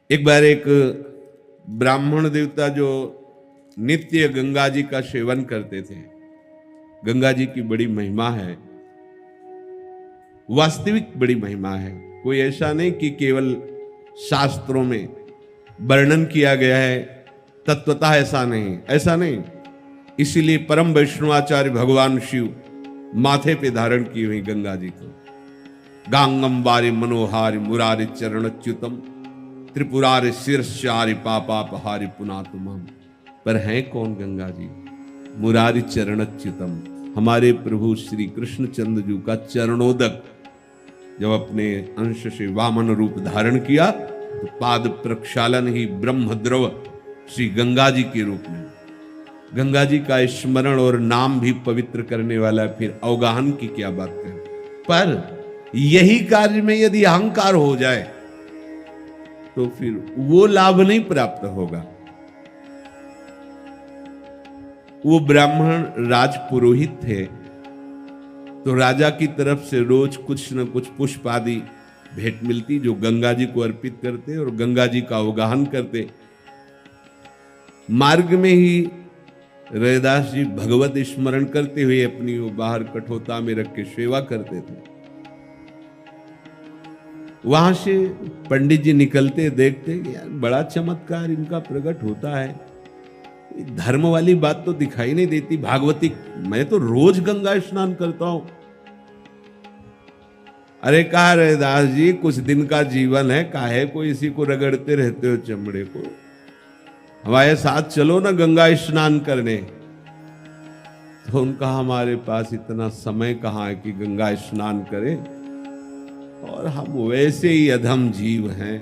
एक बार एक ब्राह्मण देवता जो नित्य गंगा जी का सेवन करते थे, गंगा जी की बड़ी महिमा है, वास्तविक बड़ी महिमा है। कोई ऐसा नहीं कि केवल शास्त्रों में वर्णन किया गया है, तत्वतः ऐसा नहीं। इसीलिए परम वैष्णवाचार्य भगवान शिव माथे पे धारण की हुई गंगा जी को, गांगम बारी मनोहारि मुरारि चरणच्युतम त्रिपुरारि शीर्षारि पापापहारि पुनातुमम। पर हैं कौन गंगा जी? मुरारि चरणच्युतम, हमारे प्रभु श्री कृष्णचंद्र जी का चरणोदक। जब अपने अंश से वामन रूप धारण किया तो पाद प्रक्षालन ही ब्रह्मद्रव श्री गंगा जी के रूप में। गंगा जी का स्मरण और नाम भी पवित्र करने वाला है, फिर अवगाहन की क्या बात करें। पर यही कार्य में यदि अहंकार हो जाए तो फिर वो लाभ नहीं प्राप्त होगा। वो ब्राह्मण राजपुरोहित थे, तो राजा की तरफ से रोज कुछ न कुछ पुष्प आदि भेंट मिलती, जो गंगा जी को अर्पित करते और गंगा जी का अवगाहन करते। मार्ग में ही रैदास जी भगवत स्मरण करते हुए अपनी वो बाहर कठोता में रख के सेवा करते थे। वहां से पंडित जी निकलते, देखते कि यार बड़ा चमत्कार इनका प्रकट होता है, धर्म वाली बात तो दिखाई नहीं देती। भागवती, मैं तो रोज गंगा स्नान करता हूं। अरे कहा रैदास जी, कुछ दिन का जीवन है, काहे को इसी को रगड़ते रहते हो चमड़े को, हमारे साथ चलो ना गंगा स्नान करने। तो उनका हमारे पास इतना समय कहाँ है कि गंगा स्नान करें, और हम वैसे ही अधम जीव हैं,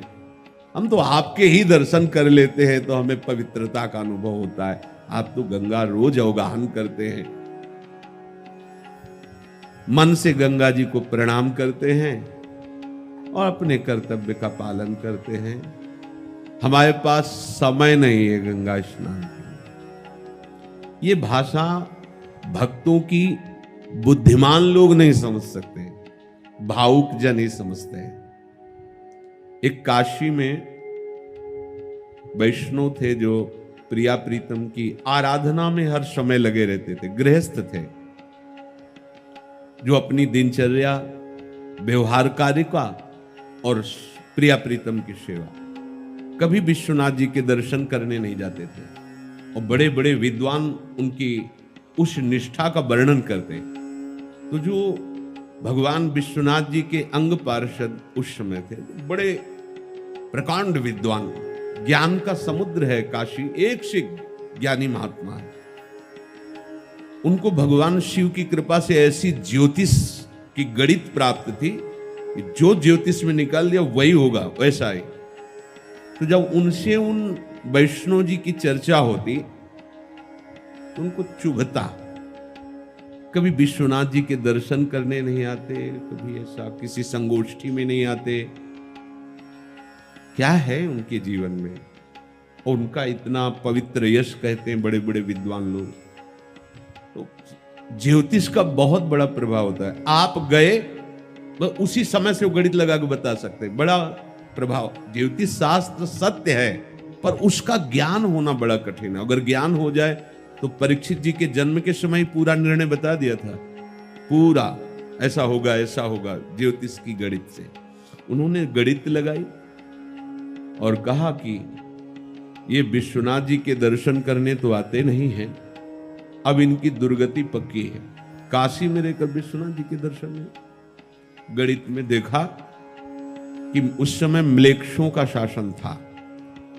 हम तो आपके ही दर्शन कर लेते हैं तो हमें पवित्रता का अनुभव होता है। आप तो गंगा रोज अवगाहन करते हैं। मन से गंगा जी को प्रणाम करते हैं और अपने कर्तव्य का पालन करते हैं। हमारे पास समय नहीं है गंगा स्नान के। ये भाषा भक्तों की बुद्धिमान लोग नहीं समझ सकते, भावुक जन ही समझते हैं। एक काशी में वैष्णव थे जो प्रिया प्रीतम की आराधना में हर समय लगे रहते थे। गृहस्थ थे जो अपनी दिनचर्या, व्यवहार कार्य का और प्रिया प्रीतम की सेवा, कभी विश्वनाथ जी के दर्शन करने नहीं जाते थे। और बड़े बड़े विद्वान उनकी उस निष्ठा का वर्णन करते। तो जो भगवान विश्वनाथ जी के अंग पार्षद उस समय थे, बड़े प्रकांड विद्वान, ज्ञान का समुद्र है काशी, एक से ज्ञानी महात्मा है। उनको भगवान शिव की कृपा से ऐसी ज्योतिष की गणित प्राप्त थी कि जो ज्योतिष में निकाल दिया वही होगा, वैसा ही। तो जब उनसे उन वैष्णव जी की चर्चा होती तो उनको चुभता। कभी विश्वनाथ जी के दर्शन करने नहीं आते, कभी ऐसा किसी संगोष्ठी में नहीं आते। क्या है उनके जीवन में? और उनका इतना पवित्र यश कहते हैं बड़े बड़े विद्वान लोग। तो ज्योतिष का बहुत बड़ा प्रभाव होता है। आप गए तो उसी समय से वो गणित लगा के बता सकते हैं, बड़ा प्रभाव। ज्योतिष शास्त्र सत्य है, पर उसका ज्ञान होना बड़ा कठिन है। अगर ज्ञान हो जाए तो परीक्षित जी के जन्म के समय ही पूरा निर्णय बता दिया था, पूरा ऐसा होगा ज्योतिष की गणित से। उन्होंने गणित लगाई और कहा कि ये विश्वनाथ जी के दर्शन करने तो आते नहीं हैं, अब इनकी दुर्गति पक्की है। काशी में रहकर विश्वनाथ जी के दर्शन में गणित में देखा कि उस समय म्लेच्छों का शासन था।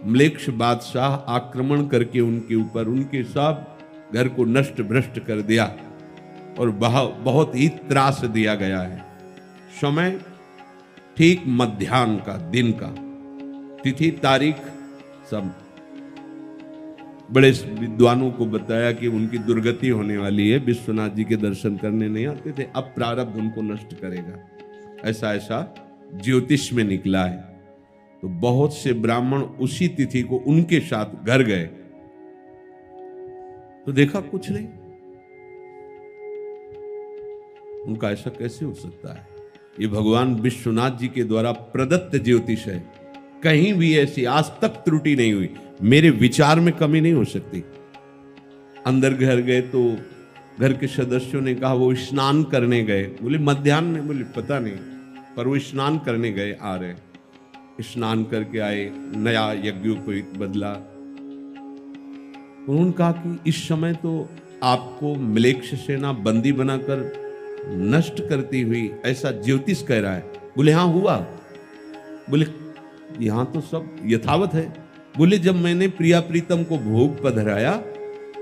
म्लेच्छ बादशाह आक्रमण करके उनके ऊपर उनके सब घर को नष्ट भ्रष्ट कर दिया और बहुत ही त्रास दिया गया है। समय ठीक मध्याह्न का, दिन का, तिथि तारीख सब बड़े विद्वानों को बताया कि उनकी दुर्गति होने वाली है, विश्वनाथ जी के दर्शन करने नहीं आते थे, अब प्रारब्ध उनको नष्ट करेगा। ऐसा ऐसा ज्योतिष में निकला है। तो बहुत से ब्राह्मण उसी तिथि को उनके साथ घर गए तो देखा कुछ नहीं। उनका ऐसा कैसे हो सकता है? ये भगवान विश्वनाथ जी के द्वारा प्रदत्त ज्योतिष है। कहीं भी ऐसी आज तक त्रुटि नहीं हुई, मेरे विचार में कमी नहीं हो सकती। अंदर घर गए तो घर के सदस्यों ने कहा वो स्नान करने गए, बोले मध्याह्न में, बोले पता नहीं, पर वो स्नान करने गए, आ रहे स्नान करके आए, नया यज्ञोपवीत बदला। उन्होंने कहा कि इस समय तो आपको म्लेच्छ सेना बंदी बनाकर नष्ट करती हुई ऐसा ज्योतिष कह रहा है। बोले हाँ हुआ। बोले यहां तो सब यथावत है। बोले जब मैंने प्रिया प्रीतम को भोग पधराया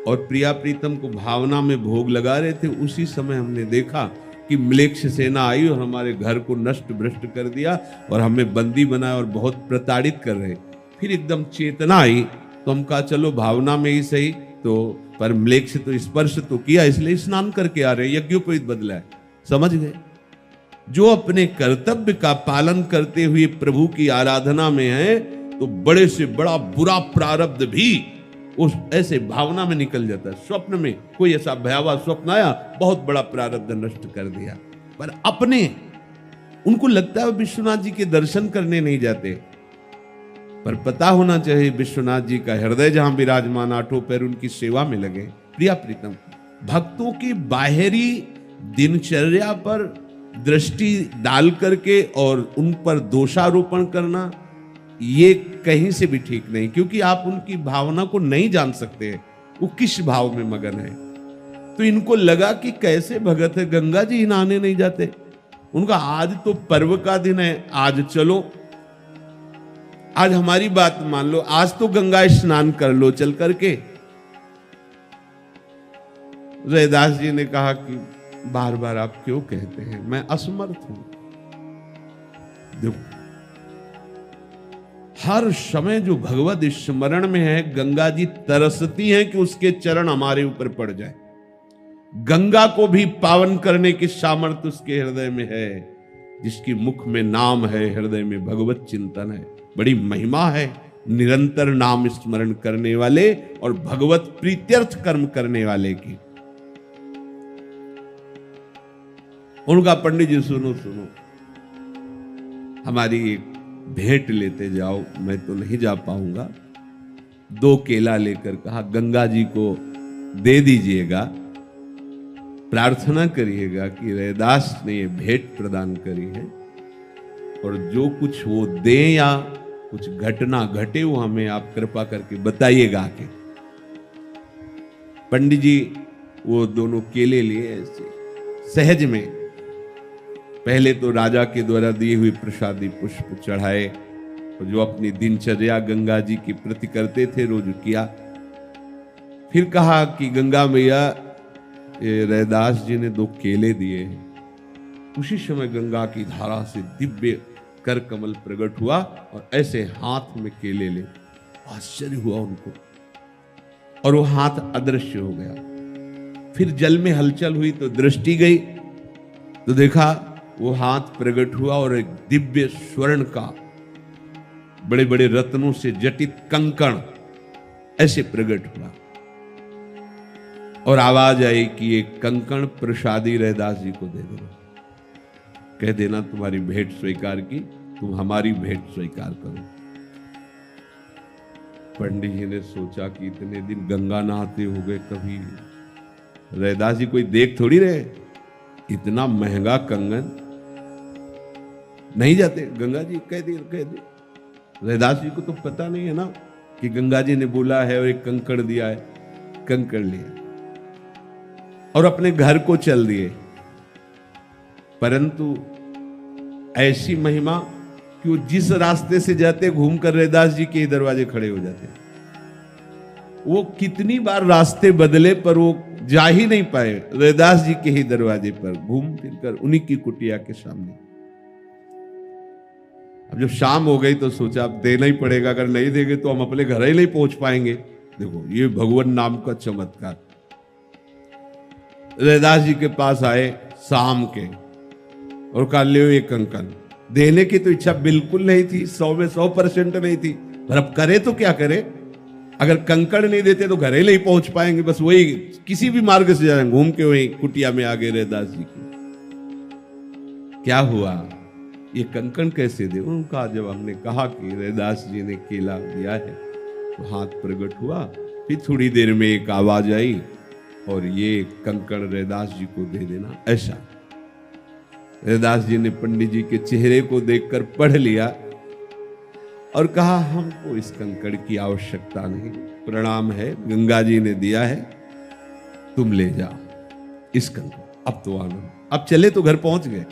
और प्रिया प्रीतम को भावना में भोग लगा रहे थे, उसी समय हमने देखा कि म्लेच्छ सेना आई और हमारे घर को नष्ट भ्रष्ट कर दिया और हमें बंदी बनाया और बहुत प्रताड़ित कर रहे। फिर एकदम चेतना आई तो हम कहा चलो भावना में ही सही, तो पर म्लेच्छ तो स्पर्श तो किया, इसलिए स्नान करके आ रहे, यज्ञोपवीत बदला है। समझ गए? जो अपने कर्तव्य का पालन करते हुए प्रभु की आराधना में है तो बड़े से बड़ा बुरा प्रारब्ध भी उस ऐसे भावना में निकल जाता है। स्वप्न में कोई ऐसा भयावह स्वप्न आया, बहुत बड़ा प्रारब्ध नष्ट कर दिया। पर अपने उनको लगता है विश्वनाथ जी के दर्शन करने नहीं जाते, पर पता होना चाहिए विश्वनाथ जी का हृदय जहां विराजमान, आठों पैर उनकी सेवा में लगे। प्रिया प्रीतम, भक्तों की बाहरी दिनचर्या पर दृष्टि डाल करके और उन पर दोषारोपण करना ये कहीं से भी ठीक नहीं, क्योंकि आप उनकी भावना को नहीं जान सकते वो किस भाव में मगन है। तो इनको लगा कि कैसे भगत है, गंगा जी नहाने नहीं जाते। उनका आज तो पर्व का दिन है, आज चलो, आज हमारी बात मान लो, आज तो गंगा स्नान कर लो चल करके। रैदास जी ने कहा कि बार बार आप क्यों कहते हैं, मैं असमर्थ हूं। देखो हर समय जो भगवत स्मरण में है, गंगा जी तरसती हैं कि उसके चरण हमारे ऊपर पड़ जाए। गंगा को भी पावन करने की सामर्थ्य उसके हृदय में है। जिसकी मुख में नाम है, हृदय में भगवत चिंतन है, बड़ी महिमा है निरंतर नाम स्मरण करने वाले और भगवत प्रीत्यर्थ कर्म करने वाले की। उनका पंडित जी सुनो सुनो, हमारी एक भेंट लेते जाओ, मैं तो नहीं जा पाऊंगा। 2 केला लेकर कहा गंगा जी को दे दीजिएगा, प्रार्थना करिएगा कि रैदास ने ये भेंट प्रदान करी है और जो कुछ वो दे या कुछ घटना घटे वो हमें आप कृपा करके बताइएगा आके। पंडित जी वो दोनों केले लिए, ऐसे सहज में पहले तो राजा के द्वारा दिए हुए प्रसादी पुष्प चढ़ाए और जो अपनी दिनचर्या गंगा जी की प्रति करते थे रोज किया। फिर कहा कि गंगा मैया रैदास जी ने 2 केले दिए हैं। उसी समय गंगा की धारा से दिव्य कर कमल प्रकट हुआ और ऐसे हाथ में केले ले, आश्चर्य हुआ उनको और वो हाथ अदृश्य हो गया। फिर जल में हलचल हुई तो दृष्टि गई तो देखा वो हाथ प्रकट हुआ और एक दिव्य स्वर्ण का बड़े बड़े रत्नों से जटित कंकण ऐसे प्रकट हुआ और आवाज आई कि ये कंकण प्रसादी रैदास जी को दे दो, कह देना तुम्हारी भेंट स्वीकार की, तुम हमारी भेंट स्वीकार करो। पंडित जी ने सोचा कि इतने दिन गंगा नहाते हो गए, कभी रैदास जी कोई देख थोड़ी रहे, इतना महंगा कंगन नहीं जाते। गंगा जी कह दे। रैदास जी को तो पता नहीं है ना कि गंगा जी ने बोला है और एक कंकड़ दिया है। कंकड़ लिया और अपने घर को चल दिए। परंतु ऐसी महिमा कि वो जिस रास्ते से जाते घूमकर रैदास जी के दरवाजे खड़े हो जाते। वो कितनी बार रास्ते बदले पर वो जा ही नहीं पाए रैदास जी के ही दरवाजे पर, घूम फिरकर उन्हीं की कुटिया के सामने। अब जब शाम हो गई तो सोचा अब देना ही पड़ेगा, अगर नहीं देंगे तो हम अपने घर ही नहीं पहुंच पाएंगे। देखो ये भगवान नाम का चमत्कार। रैदास जी के पास आए शाम के और कहा ले ये कंकन। देने की तो इच्छा बिल्कुल नहीं थी, 100 में 100% नहीं थी, पर अब करे तो क्या करे। अगर कंकड़ नहीं देते तो घर ही नहीं पहुंच पाएंगे, बस वही किसी भी मार्ग से जाएंगे, घूम के वही कुटिया में आ गए रैदास जी की। क्या हुआ, ये कंकण कैसे दे? उनका जब हमने कहा कि रैदास जी ने केला दिया है तो हाथ प्रकट हुआ, फिर थोड़ी देर में एक आवाज आई और ये कंकण रैदास जी को दे देना। ऐसा रैदास जी ने पंडित जी के चेहरे को देखकर पढ़ लिया और कहा हमको इस कंकड़ की आवश्यकता नहीं, प्रणाम है, गंगा जी ने दिया है, तुम ले जाओ इस कंकड़। अब तो आनंद, अब चले तो घर पहुंच गए।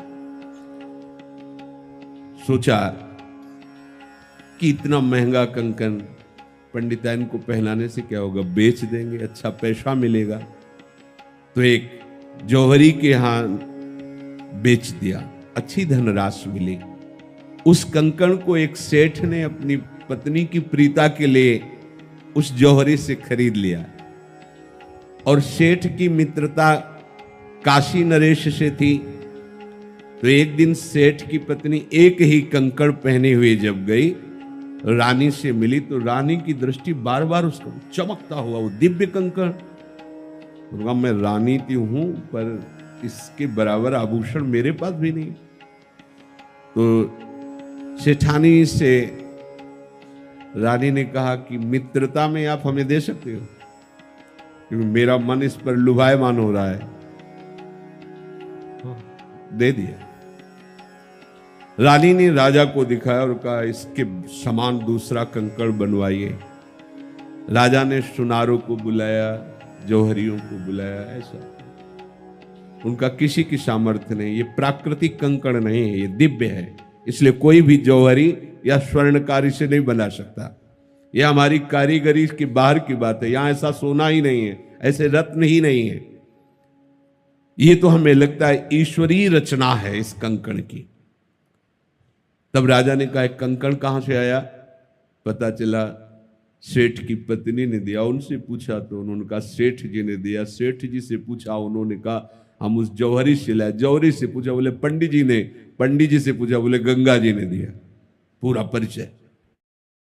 सोचा कि इतना महंगा कंकन पंडिताइन को पहनाने से क्या होगा, बेच देंगे, अच्छा पैसा मिलेगा। तो एक जौहरी के यहां बेच दिया, अच्छी धनराशि मिली। उस कंकण को एक सेठ ने अपनी पत्नी की प्रीता के लिए उस जौहरी से खरीद लिया और सेठ की मित्रता काशी नरेश से थी। तो एक दिन सेठ की पत्नी एक ही कंकड़ पहने हुए जब गई, रानी से मिली, तो रानी की दृष्टि बार बार उसका चमकता हुआ वो दिव्य कंकड़, तो मैं रानी थी हूं पर इसके बराबर आभूषण मेरे पास भी नहीं। तो सेठानी से रानी ने कहा कि मित्रता में आप हमें दे सकते हो, क्योंकि मेरा मन इस पर लुभायमान हो रहा है। दे दिया। रानी ने राजा को दिखाया और कहा इसके समान दूसरा कंकड़ बनवाइए। राजा ने सुनारों को बुलाया, जौहरियों को बुलाया। ऐसा उनका किसी की सामर्थ्य नहीं, ये प्राकृतिक कंकड़ नहीं है, ये दिव्य है, इसलिए कोई भी जौहरी या स्वर्णकारी से नहीं बना सकता। यह हमारी कारीगरी की बाहर की बात है, यहां ऐसा सोना ही नहीं है, ऐसे रत्न ही नहीं है। ये तो हमें लगता है ईश्वरीय रचना है इस कंकड़ की। तब राजा ने कहा कंकड़ कहां से आया? पता चला सेठ की पत्नी ने दिया। उनसे पूछा तो उन्होंने कहा सेठ जी ने दिया। सेठ जी से पूछा, उन्होंने कहा हम उस जौहरी से लाए। जौहरी से पूछा, बोले पंडित जी ने। पंडित जी से पूछा, बोले गंगा जी ने दिया। पूरा परिचय।